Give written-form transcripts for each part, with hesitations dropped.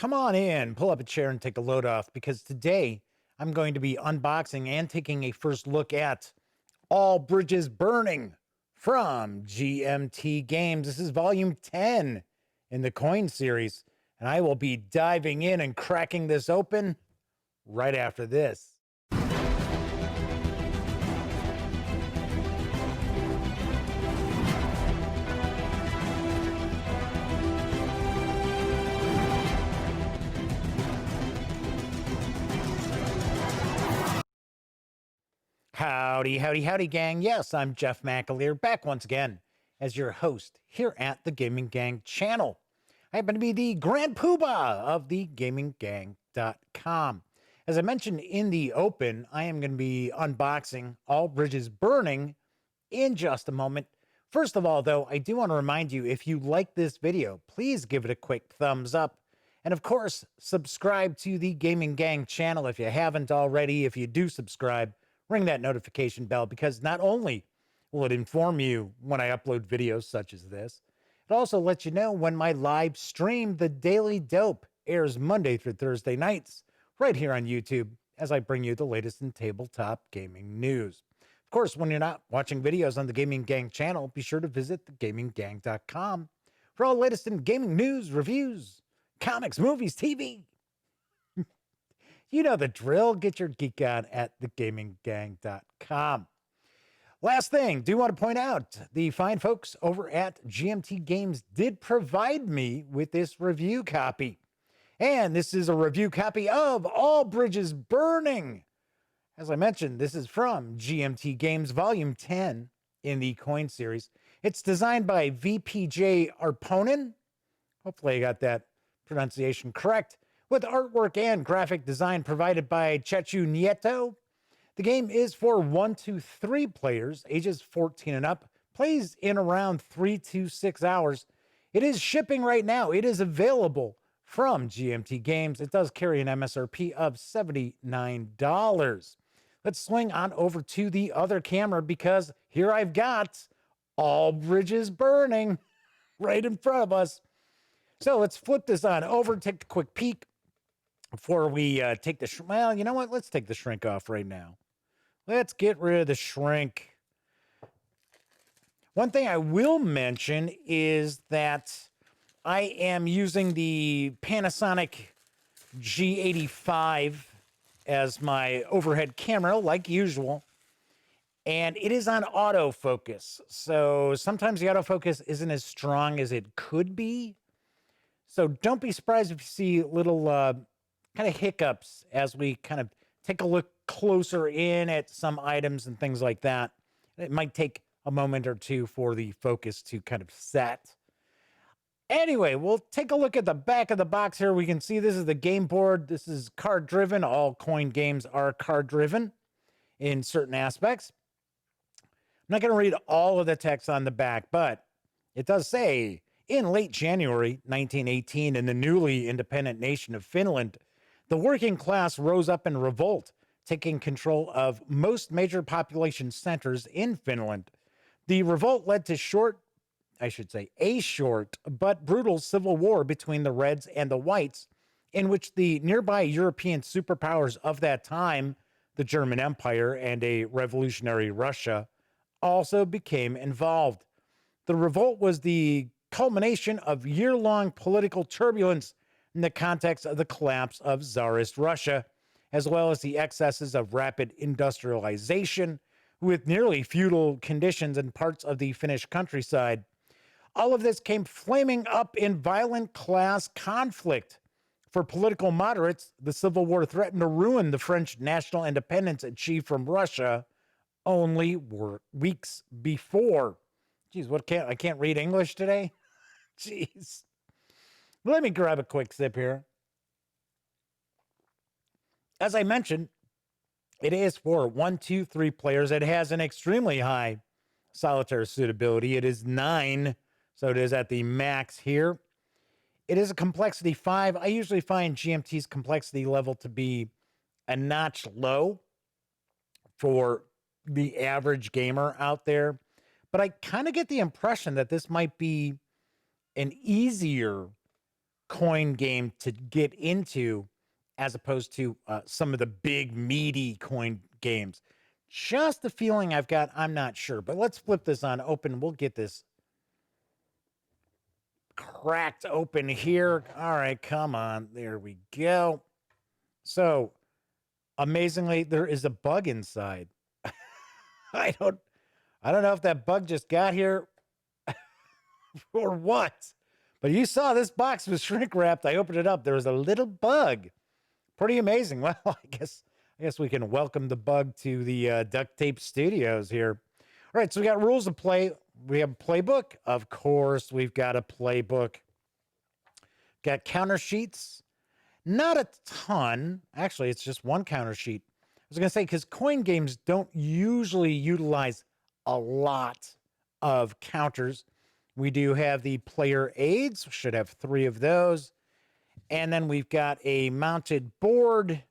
Come on in, pull up a chair and take a load off because today I'm going to be unboxing and taking a first look at All Bridges Burning from GMT Games. This is volume 10 in the coin series, and I will be diving in and cracking this open right after this. Howdy, howdy, howdy, gang. Yes, I'm Jeff McAleer, back once again as your host here at the Gaming Gang channel. I happen to be the Grand Poobah of the GamingGang.com. As I mentioned in the open, I am going to be unboxing All Bridges Burning in just a moment. First of all, though, I do want to remind you, if you like this video, please give it a quick thumbs up. And of course, subscribe to the Gaming Gang channel if you haven't already. If you do subscribe, ring that notification bell, because not only will it inform you when I upload videos such as this, it also lets you know when my live stream, The Daily Dope, airs Monday through Thursday nights right here on YouTube as I bring you the latest in tabletop gaming news. Of course, when you're not watching videos on the Gaming Gang channel, be sure to visit thegaminggang.com for all the latest in gaming news, reviews, comics, movies, TV. You know the drill. Get your geek on at thegaminggang.com. Last thing, do want to point out, the fine folks over at GMT Games did provide me with this review copy. And this is a review copy of All Bridges Burning. As I mentioned, this is from GMT Games Volume 10 in the coin series. It's designed by V.P.J. Arponen. Hopefully I got that pronunciation correct. With artwork and graphic design provided by Chechu Nieto. The game is for 1 to 3 players, ages 14 and up, plays in around 3 to 6 hours. It is shipping right now. It is available from GMT Games. It does carry an MSRP of $79. Let's swing on over to the other camera, because here I've got All Bridges Burning right in front of us. So let's flip this on over, take a quick peek. Before we take the well, you know what? Let's take the shrink off right now. Let's get rid of the shrink. One thing I will mention is that I am using the Panasonic G85 as my overhead camera, like usual. And it is on autofocus. So sometimes the autofocus isn't as strong as it could be. So don't be surprised if you see little kind of hiccups as we kind of take a look closer in at some items and things like that. It might take a moment or two for the focus to kind of set. Anyway, we'll take a look at the back of the box here. We can see this is the game board. This is card driven. All coin games are card driven in certain aspects. I'm not going to read all of the text on the back, but it does say, in late January 1918, in the newly independent nation of Finland, the working class rose up in revolt, taking control of most major population centers in Finland. The revolt led to a short but brutal civil war between the Reds and the Whites, in which the nearby European superpowers of that time, the German Empire and a revolutionary Russia, also became involved. The revolt was the culmination of year-long political turbulence in the context of the collapse of Tsarist Russia, as well as the excesses of rapid industrialization with nearly feudal conditions in parts of the Finnish countryside. All of this came flaming up in violent class conflict. For political moderates, the Civil War threatened to ruin the French national independence achieved from Russia only weeks before. Geez, I can't read English today? Jeez. Let me grab a quick sip here. As I mentioned, it is for 1, 2, 3 players. It has an extremely high solitaire suitability. It is 9, so it is at the max here. It is a complexity 5. I usually find GMT's complexity level to be a notch low for the average gamer out there. But I kind of get the impression that this might be an easier coin game to get into as opposed to some of the big meaty coin games. Just the feeling I've got, I'm not sure. But let's flip this on open. We'll get this cracked open here. All right, come on. There we go. So, amazingly, there is a bug inside. I don't know if that bug just got here or what. But you saw this box was shrink wrapped. I opened it up. There was a little bug. Pretty amazing. Well, I guess we can welcome the bug to the Duct Tape Studios here. All right, so we got rules of play. We have a playbook. Of course, we've got a playbook. Got counter sheets. Not a ton. Actually, it's just one counter sheet. I was going to say, because coin games don't usually utilize a lot of counters. We do have the player aids. Should have 3 of those. And then we've got a mounted board,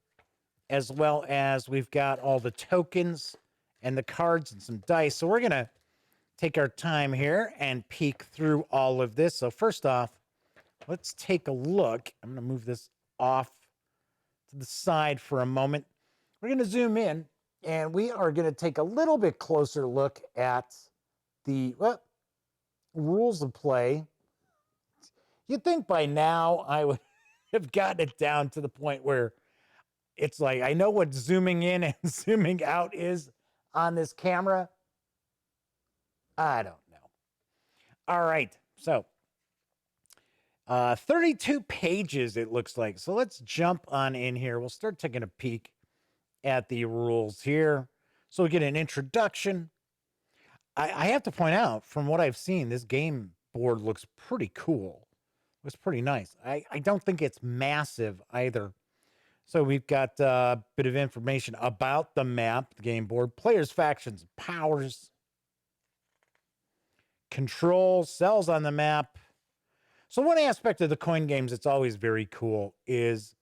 as well as we've got all the tokens and the cards and some dice. So we're going to take our time here and peek through all of this. So first off, let's take a look. I'm going to move this off to the side for a moment. We're going to zoom in, and we are going to take a little bit closer look at the rules of play. You'd think by now I would have gotten it down to the point where it's like I know what zooming in and zooming out is on this camera. I don't know. All right, so 32 pages it looks like. So let's jump on in here. We'll start taking a peek at the rules here. So we get an introduction. I have to point out, from what I've seen, this game board looks pretty cool. It was pretty nice. I don't think it's massive either. So we've got a bit of information about the map, the game board, players, factions, powers, control, cells on the map. So one aspect of the coin games that's always very cool is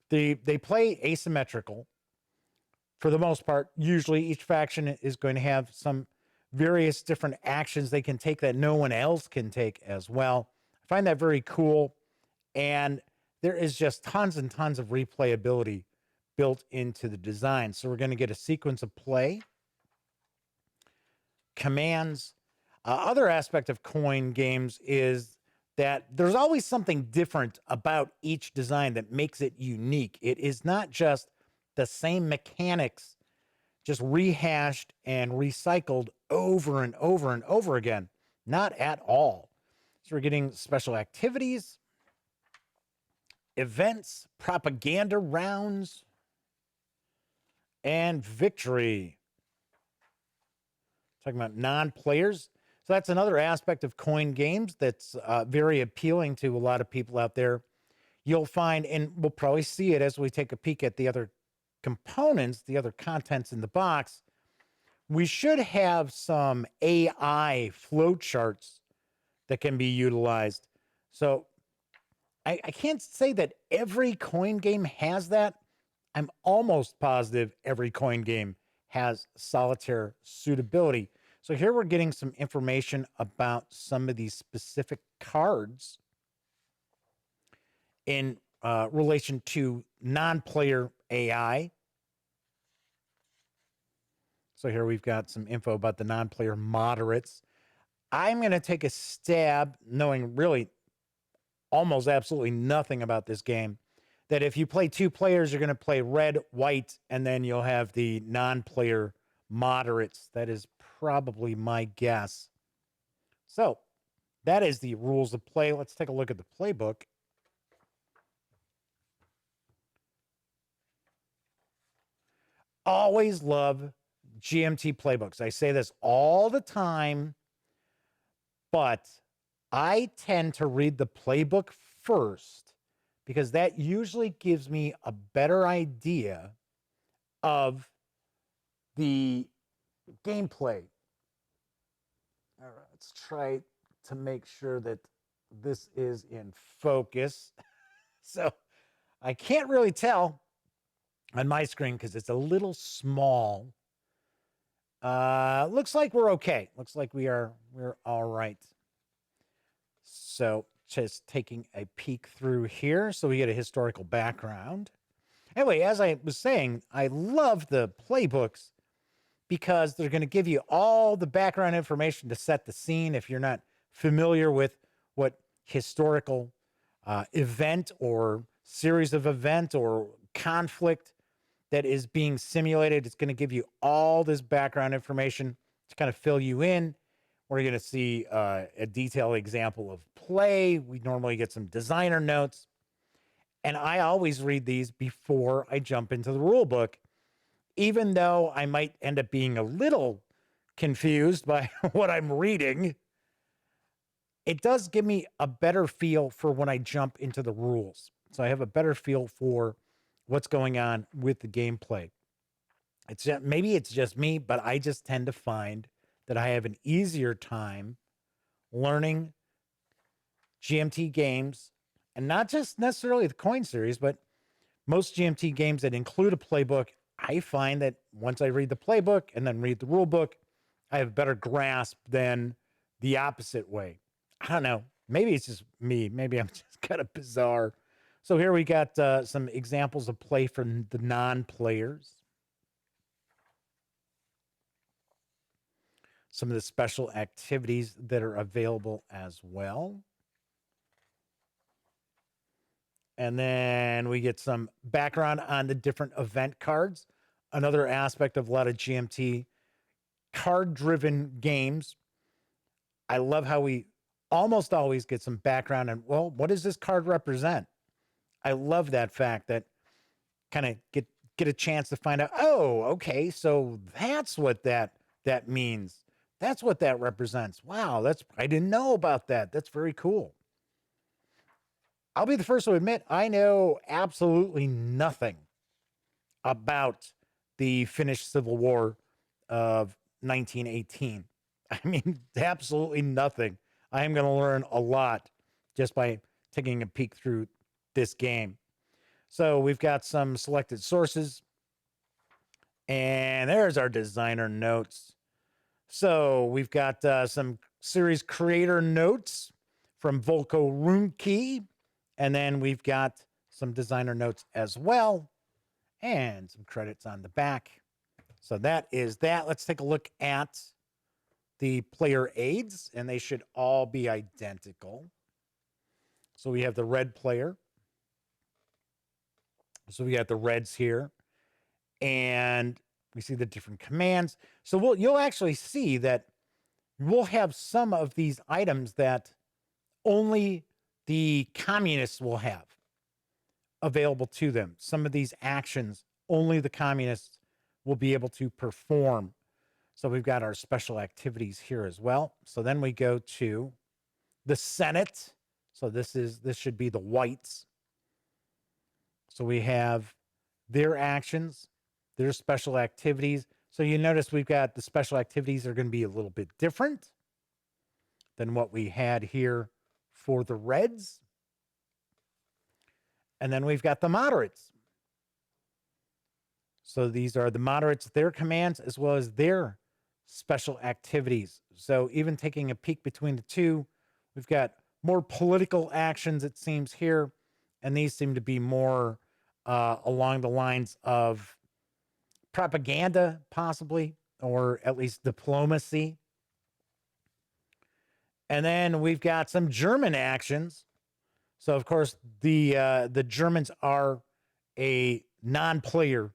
they play asymmetrical. For the most part, usually each faction is going to have some various different actions they can take that no one else can take as well. I find that very cool. And there is just tons and tons of replayability built into the design. So we're going to get a sequence of play, commands. Other aspect of coin games is that there's always something different about each design that makes it unique. It is not just the same mechanics, just rehashed and recycled over and over and over again. Not at all. So we're getting special activities, events, propaganda rounds, and victory. Talking about non-players. So that's another aspect of coin games that's very appealing to a lot of people out there. You'll find, and we'll probably see it as we take a peek at the other components, the other contents in the box, we should have some AI flowcharts that can be utilized. So I can't say that every coin game has that. I'm almost positive every coin game has solitaire suitability. So here we're getting some information about some of these specific cards in relation to non-player AI. So here we've got some info about the non-player moderates. I'm going to take a stab, knowing really almost absolutely nothing about this game, that if you play 2 players, you're going to play red, white, and then you'll have the non-player moderates. That is probably my guess. So that is the rules of play. Let's take a look at the playbook. Always love GMT playbooks. I say this all the time, but I tend to read the playbook first because that usually gives me a better idea of the gameplay. All right, let's try to make sure that this is in focus. So I can't really tell on my screen because it's a little small. Looks like we're okay. Looks like we're all right. So just taking a peek through here so we get a historical background. Anyway, as I was saying, I love the playbooks because they're going to give you all the background information to set the scene if you're not familiar with what historical event or series of event or conflict that is being simulated. It's going to give you all this background information to kind of fill you in. We're going to see a detailed example of play. We normally get some designer notes. And I always read these before I jump into the rule book, even though I might end up being a little confused by what I'm reading. It does give me a better feel for when I jump into the rules. So I have a better feel for what's going on with the gameplay. Maybe it's just me, but I just tend to find that I have an easier time learning GMT games, and not just necessarily the coin series, but most GMT games that include a playbook. I find that once I read the playbook and then read the rule book, I have a better grasp than the opposite way. I don't know. Maybe it's just me. Maybe I'm just kind of bizarre. So here we got some examples of play for the non-players. Some of the special activities that are available as well. And then we get some background on the different event cards. Another aspect of a lot of GMT card-driven games. I love how we almost always get some background on, well, what does this card represent? I love that fact that kind of get a chance to find out, oh, okay, so that's what that means. That's what that represents. Wow, I didn't know about that. That's very cool. I'll be the first to admit I know absolutely nothing about the Finnish Civil War of 1918. I mean, absolutely nothing. I am going to learn a lot just by taking a peek through this game. So we've got some selected sources, and there's our designer notes. So we've got some series creator notes from Volko Runke, and then we've got some designer notes as well, and some credits on the back. So that is that. Let's take a look at the player aids, and they should all be identical. So we have the red player. So we got the reds here, and we see the different commands. So you'll actually see that we'll have some of these items that only the communists will have available to them. Some of these actions only the communists will be able to perform. So we've got our special activities here as well. So then we go to the Senate. So this should be the whites. So we have their actions, their special activities. So you notice we've got the special activities are going to be a little bit different than what we had here for the reds. And then we've got the moderates. So these are the moderates, their commands, as well as their special activities. So even taking a peek between the two, we've got more political actions, it seems, here. And these seem to be more along the lines of propaganda, possibly, or at least diplomacy. And then we've got some German actions. So, of course, the Germans are a non-player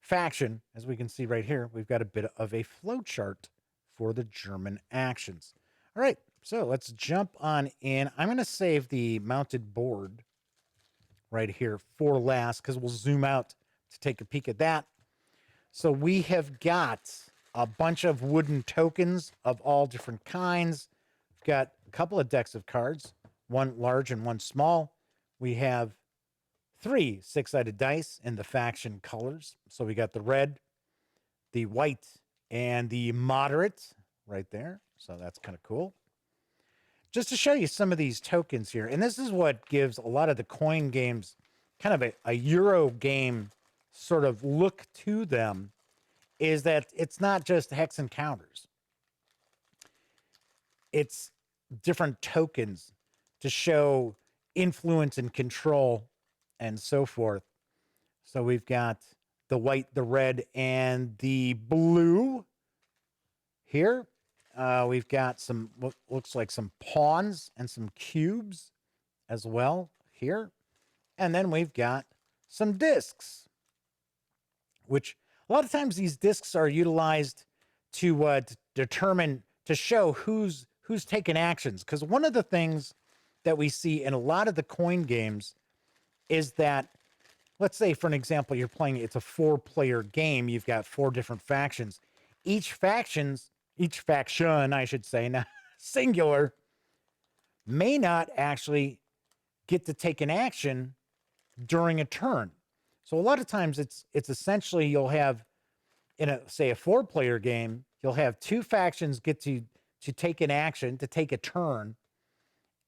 faction. As we can see right here, we've got a bit of a flow chart for the German actions. All right, so let's jump on in. I'm going to save the mounted board right here for last because we'll zoom out to take a peek at that. So we have got a bunch of wooden tokens of all different kinds. We've got a couple of decks of cards, one large and one small. We have 3 6-sided dice in the faction colors. So we got the red, the white, and the moderate right there. So that's kind of cool. Just to show you some of these tokens here, and this is what gives a lot of the coin games kind of a Euro game sort of look to them, is that it's not just hex and counters. It's different tokens to show influence and control and so forth. So we've got the white, the red, and the blue here. We've got some, what looks like some pawns and some cubes as well here. And then we've got some discs, which a lot of times these discs are utilized to determine, to show who's taking actions. Because one of the things that we see in a lot of the coin games is that, let's say, for an example, you're playing, it's a 4-player game. You've got 4 different factions. Each faction, I should say, now singular, may not actually get to take an action during a turn. So a lot of times it's essentially, you'll have, in a, say, a 4-player game, you'll have 2 factions get to take an action, to take a turn,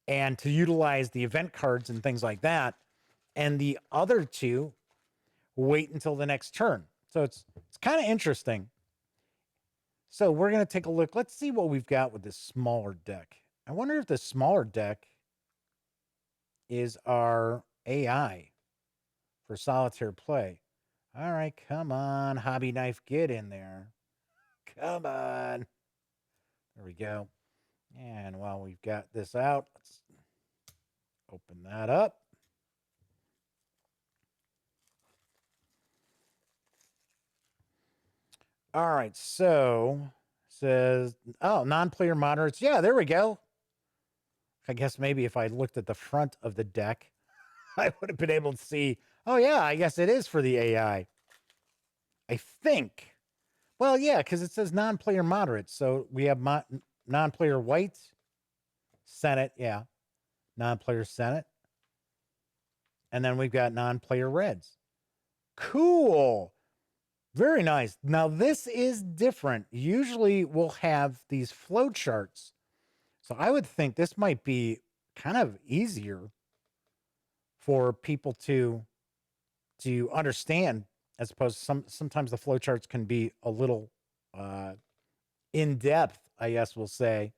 and to utilize the event cards and things like that. And the other 2 wait until the next turn. So it's kind of interesting. So we're going to take a look. Let's see what we've got with this smaller deck. I wonder if the smaller deck is our AI for solitaire play. All right, come on, Hobby Knife, get in there. Come on. There we go. And while we've got this out, let's open that up. All right, so says, oh, non-player moderates. Yeah, there we go. I guess maybe if I looked at the front of the deck, I would have been able to see, oh, yeah, I guess it is for the AI. I think. Well, yeah, because it says non-player moderates. So we have non-player white, Senate, yeah, non-player Senate. And then we've got non-player reds. Cool. Very nice. Now, this is different. Usually we'll have these flow charts. So I would think this might be kind of easier for people to understand, as opposed to sometimes the flow charts can be a little in depth, I guess we'll say.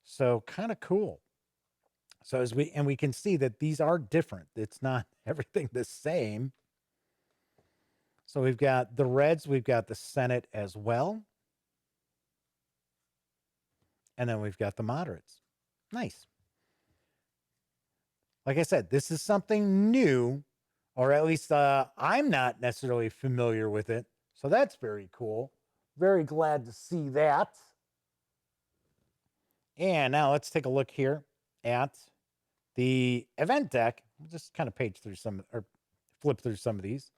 So kind of cool. So we can see that these are different. It's not everything the same. So we've got the reds, we've got the Senate as well. And then we've got the moderates. Nice. Like I said, this is something new, or at least I'm not necessarily familiar with it. So that's very cool. Very glad to see that. And now let's take a look here at the event deck. We'll just kind of page through some, or flip through some of these.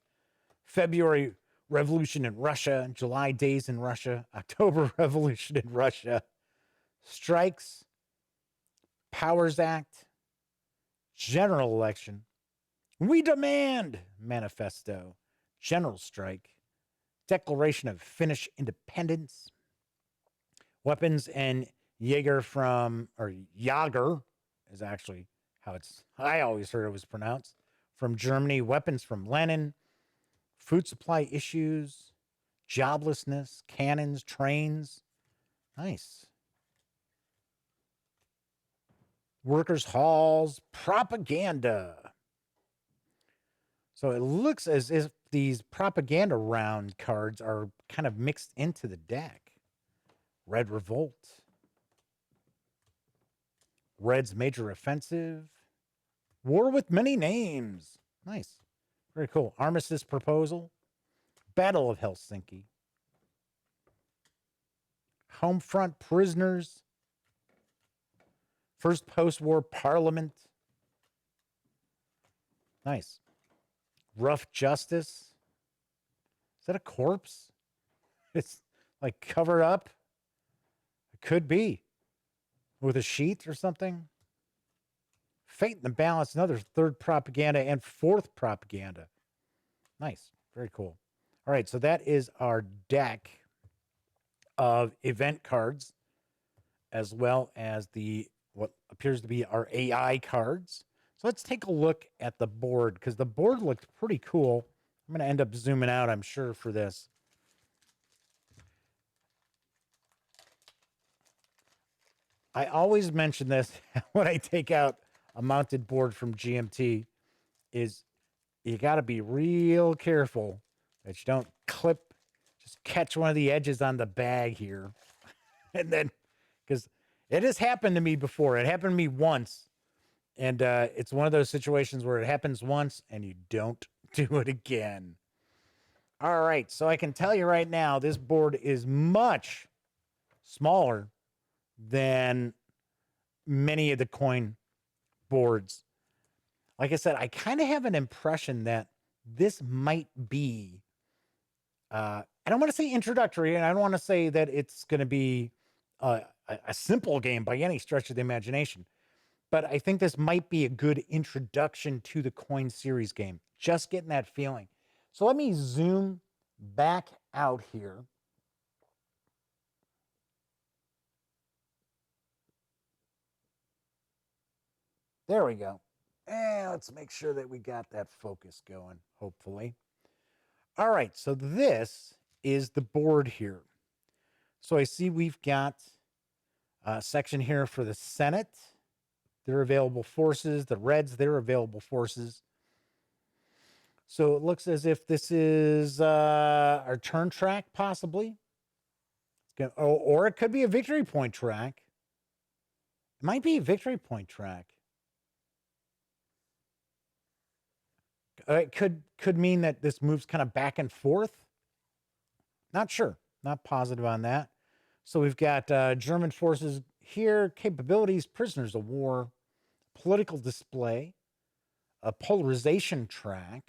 February Revolution in Russia, July Days in Russia, October Revolution in Russia, Strikes, Powers Act, General Election, We Demand Manifesto, General Strike, Declaration of Finnish Independence, Weapons and Jaeger Jager is actually how I always heard it was pronounced, from Germany, Weapons from Lenin, Food supply issues, joblessness, cannons, trains. Nice. Workers' halls, propaganda. So it looks as if these propaganda round cards are kind of mixed into the deck. Red Revolt. Red's Major Offensive. War with Many Names. Nice. Very cool. Armistice Proposal. Battle of Helsinki. Homefront Prisoners. First Post-War Parliament. Nice. Rough Justice. Is that a corpse? It's like covered up. It could be. With a sheet or something. Fate in the Balance, another third propaganda and fourth propaganda. Nice. Very cool. All right, so that is our deck of event cards, as well as what appears to be our AI cards. So let's take a look at the board, because the board looked pretty cool. I'm going to end up zooming out, I'm sure, for this. I always mention this when I take out a mounted board from GMT is you got to be real careful that you don't just catch one of the edges on the bag here. And then, because it has happened to me before. It happened to me once. And it's one of those situations where it happens once and you don't do it again. All right. So I can tell you right now, this board is much smaller than many of the coin boards. Like I said, I kind of have an impression that this might be, I don't want to say introductory, and I don't want to say that it's going to be a simple game by any stretch of the imagination. But I think this might be a good introduction to the coin series game. Just getting that feeling. So let me zoom back out here. There we go. And let's make sure that we got that focus going, hopefully. All right, so this is the board here. So I see we've got a section here for the Senate, their available forces, the Reds, their available forces. So it looks as if this is our turn track, possibly. Or it could be a victory point track. It might be a victory point track. It could mean that this moves kind of back and forth. Not sure. Not positive on that. So we've got German forces here, capabilities, prisoners of war, political display, a polarization track,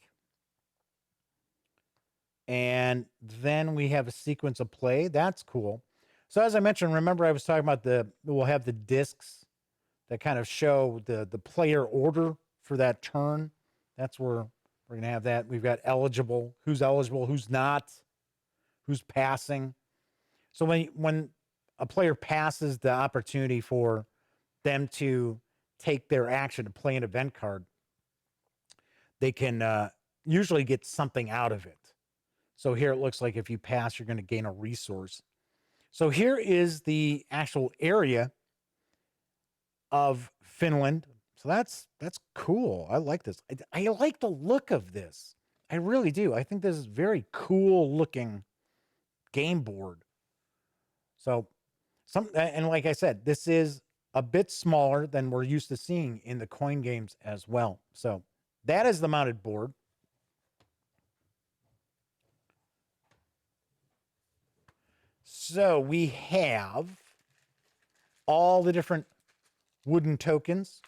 and then we have a sequence of play. That's cool. So as I mentioned, remember I was talking about we'll have the discs that kind of show the player order for that turn. That's where we're going to have that. We've got eligible, who's not, who's passing. So when a player passes the opportunity for them to take their action to play an event card, they can usually get something out of it. So here it looks like if you pass, you're going to gain a resource. So here is the actual area of Finland. So that's cool. I like this. I like the look of this. I really do. I think this is very cool looking game board. So and like I said, this is a bit smaller than we're used to seeing in the coin games as well. So that is the mounted board. So we have all the different wooden tokens.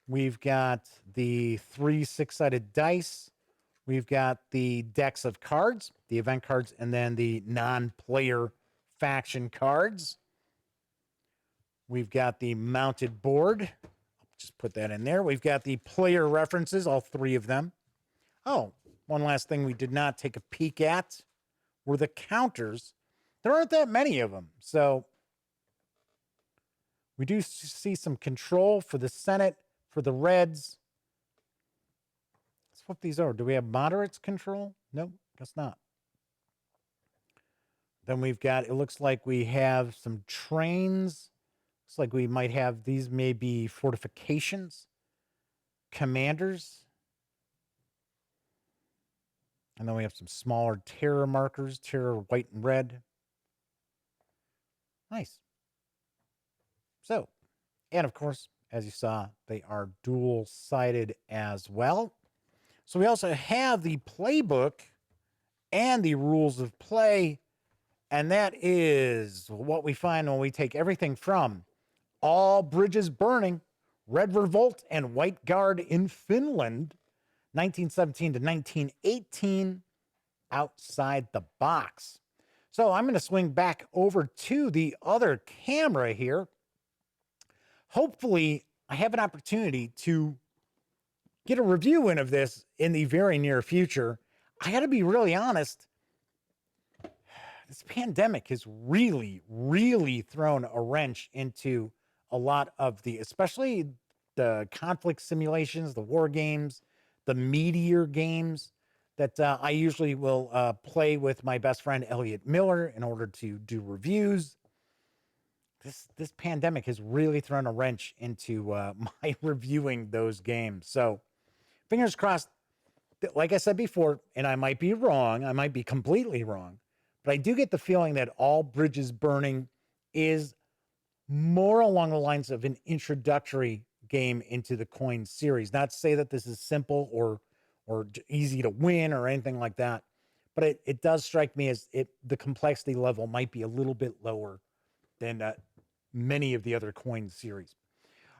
We've got the 3 6-sided dice. We've got the decks of cards, the event cards, and then the non-player faction cards. We've got the mounted board. Just put that in there. We've got the player references, all 3 of them. Oh, one last thing we did not take a peek at were the counters. There aren't that many of them. So we do see some control for the Senate, for the Reds. Let's flip these over. Do we have moderates control? No, guess not. Then we've got, it looks like we have some trains. Looks like we might have, these may be fortifications, commanders. And then we have some smaller terror markers, terror white and red. Nice. So, and of course, as you saw, they are dual-sided as well. So we also have the playbook and the rules of play, and that is what we find when we take everything from All Bridges Burning, Red Revolt and White Guard in Finland, 1917 to 1918, outside the box. So I'm going to swing back over to the other camera here. Hopefully, I have an opportunity to get a review in of this in the very near future. I got to be really honest. This pandemic has really, really thrown a wrench into a lot of especially the conflict simulations, the war games, the meteor games that I usually will play with my best friend, Elliot Miller, in order to do reviews. this pandemic has really thrown a wrench into my reviewing those games. So fingers crossed. Like I said before, and I might be wrong, I might be completely wrong, but I do get the feeling that All Bridges Burning is more along the lines of an introductory game into the coin series. Not to say that this is simple or easy to win or anything like that, but it does strike me as the complexity level might be a little bit lower than many of the other coin series.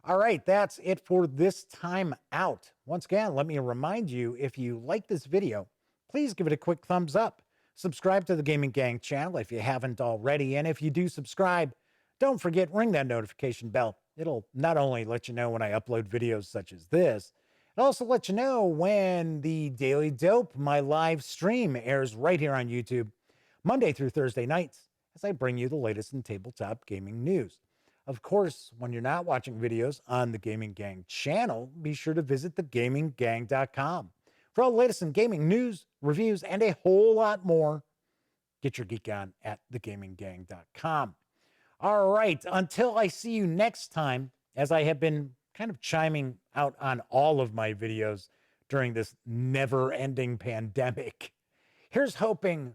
All right, that's it for this time out. Once again, let me remind you, if you like this video, please give it a quick thumbs up. Subscribe to the Gaming Gang channel if you haven't already. And if you do subscribe, don't forget, ring that notification bell. It'll not only let you know when I upload videos such as this, it'll also let you know when the Daily Dope, my live stream, airs right here on YouTube, Monday through Thursday nights, as I bring you the latest in tabletop gaming news. Of course, when you're not watching videos on the Gaming Gang channel, be sure to visit thegaminggang.com for all the latest in gaming news, reviews, and a whole lot more. Get your geek on at thegaminggang.com. All right, until I see you next time, as I have been kind of chiming out on all of my videos during this never-ending pandemic, here's hoping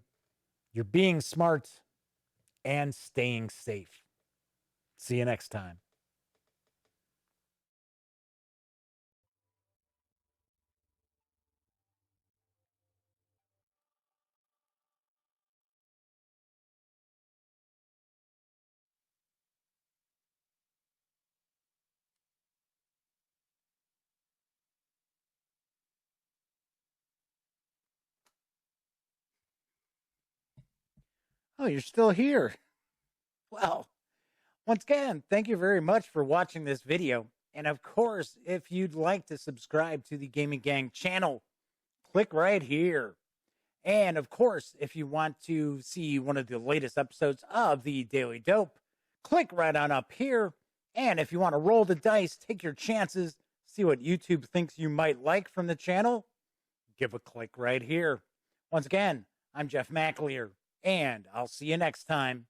you're being smart and staying safe. See you next time. Oh, you're still here. Well, once again, thank you very much for watching this video. And of course, if you'd like to subscribe to the Gaming Gang channel, click right here. And of course, if you want to see one of the latest episodes of the Daily Dope, click right on up here. And if you want to roll the dice, take your chances, see what YouTube thinks you might like from the channel, give a click right here. Once again, I'm Jeff McAleer, and I'll see you next time.